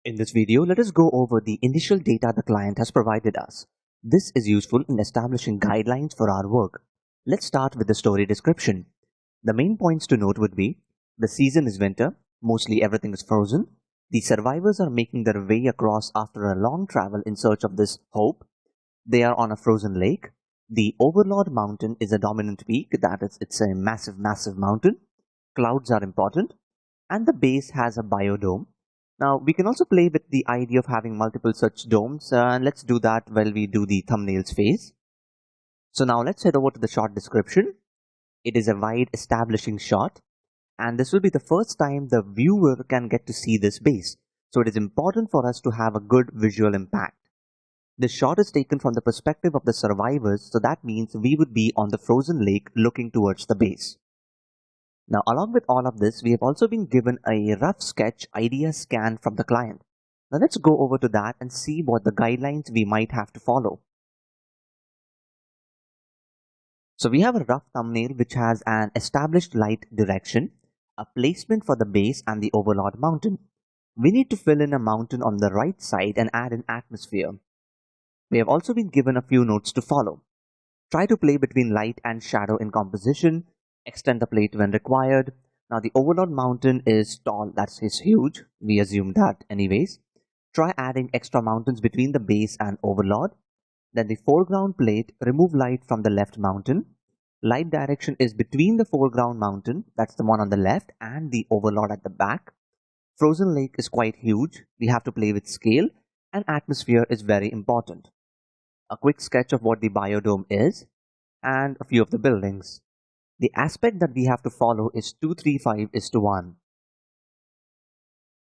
In this video, let us go over the initial data the client has provided us. This is useful in establishing guidelines for our work. Let's start with the story description. The main points to note would be, the season is winter, mostly everything is frozen. The survivors are making their way across after a long travel in search of this hope. They are on a frozen lake. The Overlord Mountain is a dominant peak, that is, it's a massive mountain. Clouds are important. And the base has a biodome. Now, we can also play with the idea of having multiple such domes, and let's do that while we do the thumbnails phase. So now let's head over to the shot description. It is a wide establishing shot, and this will be the first time the viewer can get to see this base. So it is important for us to have a good visual impact. This shot is taken from the perspective of the survivors, so that means we would be on the frozen lake looking towards the base. Now, along with all of this, we have also been given a rough sketch idea scan from the client. Now, let's go over to that and see what the guidelines we might have to follow. So we have a rough thumbnail which has an established light direction, a placement for the base and the Overlord Mountain. We need to fill in a mountain on the right side and add an atmosphere. We have also been given a few notes to follow. Try to play between light and shadow in composition. Extend the plate when required. Now the Overlord Mountain is tall, that's huge. We assume that anyways. Try adding extra mountains between the base and Overlord. Then the foreground plate, remove light from the left mountain. Light direction is between the foreground mountain, that's the one on the left, and the Overlord at the back. Frozen Lake is quite huge. We have to play with scale, and atmosphere is very important. A quick sketch of what the biodome is, and a few of the buildings. The aspect that we have to follow is 235:1.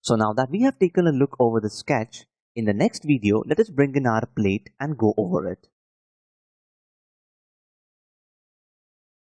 So now that we have taken a look over the sketch, in the next video, let us bring in our plate and go over it.